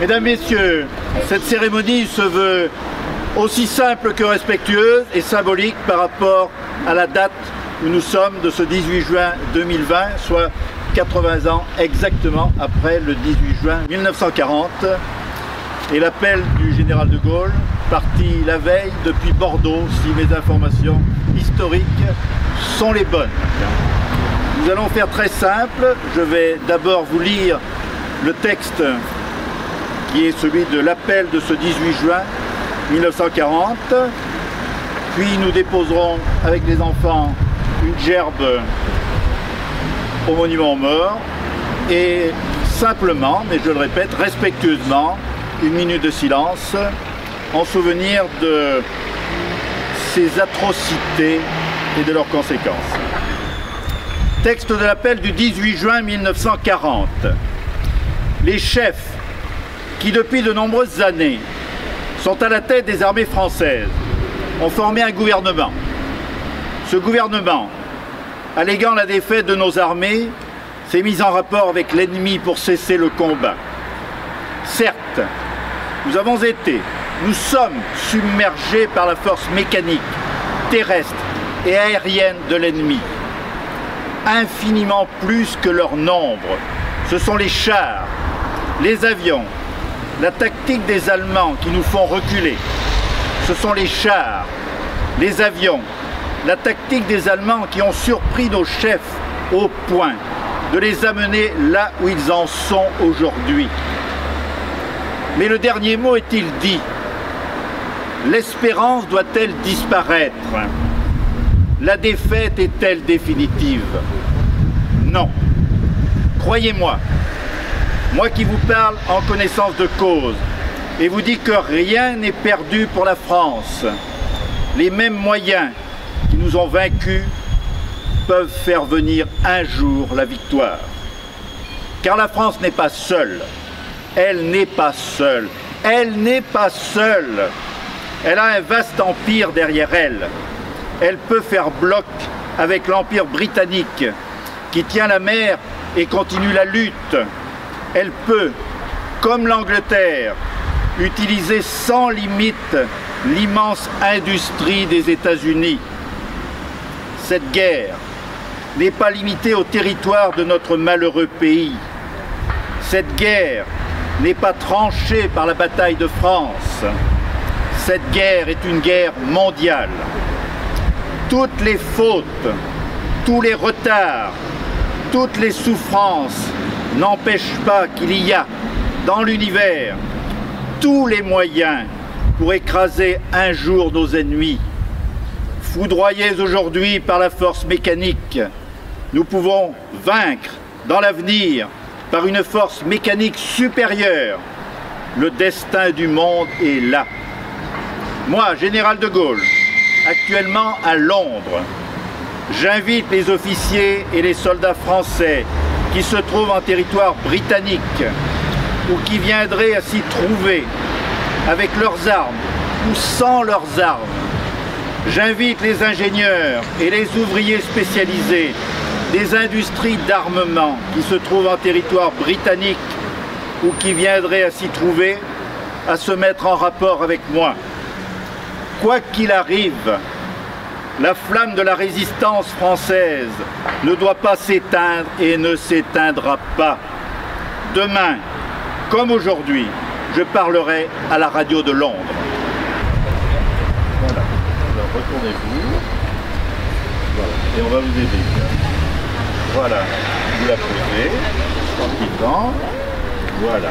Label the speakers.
Speaker 1: Mesdames, Messieurs, cette cérémonie se veut aussi simple que respectueuse et symbolique par rapport à la date où nous sommes de ce 18 juin 2020, soit 80 ans exactement après le 18 juin 1940 et l'appel du général de Gaulle, parti la veille depuis Bordeaux, si mes informations historiques sont les bonnes. Nous allons faire très simple, je vais d'abord vous lire le texte qui est celui de l'appel de ce 18 juin 1940, puis nous déposerons avec les enfants une gerbe au monument aux morts et simplement, mais je le répète, respectueusement, une minute de silence en souvenir de ces atrocités et de leurs conséquences. Texte de l'appel du 18 juin 1940. Les chefs qui depuis de nombreuses années sont à la tête des armées françaises ont formé un gouvernement. Ce gouvernement, alléguant la défaite de nos armées, s'est mis en rapport avec l'ennemi pour cesser le combat. Certes, nous sommes submergés par la force mécanique, terrestre et aérienne de l'ennemi. Infiniment plus que leur nombre. Ce sont les chars, les avions, la tactique des Allemands qui nous font reculer. Ce sont les chars, les avions, la tactique des Allemands qui ont surpris nos chefs au point de les amener là où ils en sont aujourd'hui. Mais le dernier mot est-il dit? L'espérance doit-elle disparaître? La défaite est-elle définitive? Non. Croyez-moi, moi qui vous parle en connaissance de cause et vous dis que rien n'est perdu pour la France, les mêmes moyens qui nous ont vaincus peuvent faire venir un jour la victoire. Car la France n'est pas seule. Elle n'est pas seule. Elle n'est pas seule. Elle a un vaste empire derrière elle. Elle peut faire bloc avec l'empire britannique qui tient la mer et continue la lutte. Elle peut, comme l'Angleterre, utiliser sans limite l'immense industrie des États-Unis. Cette guerre n'est pas limitée au territoire de notre malheureux pays. Cette guerre n'est pas tranchée par la bataille de France. Cette guerre est une guerre mondiale. Toutes les fautes, tous les retards, toutes les souffrances n'empêchent pas qu'il y a dans l'univers tous les moyens pour écraser un jour nos ennemis. Foudroyés aujourd'hui par la force mécanique, nous pouvons vaincre dans l'avenir par une force mécanique supérieure. Le destin du monde est là. Moi, général de Gaulle, actuellement à Londres, j'invite les officiers et les soldats français qui se trouvent en territoire britannique ou qui viendraient à s'y trouver avec leurs armes ou sans leurs armes. J'invite les ingénieurs et les ouvriers spécialisés des industries d'armement qui se trouvent en territoire britannique ou qui viendraient à s'y trouver à se mettre en rapport avec moi. Quoi qu'il arrive, la flamme de la résistance française ne doit pas s'éteindre et ne s'éteindra pas. Demain, comme aujourd'hui, je parlerai à la radio de Londres. Voilà, alors retournez-vous. Voilà, et on va vous aider. Voilà, vous la posez, tranquillement. Voilà.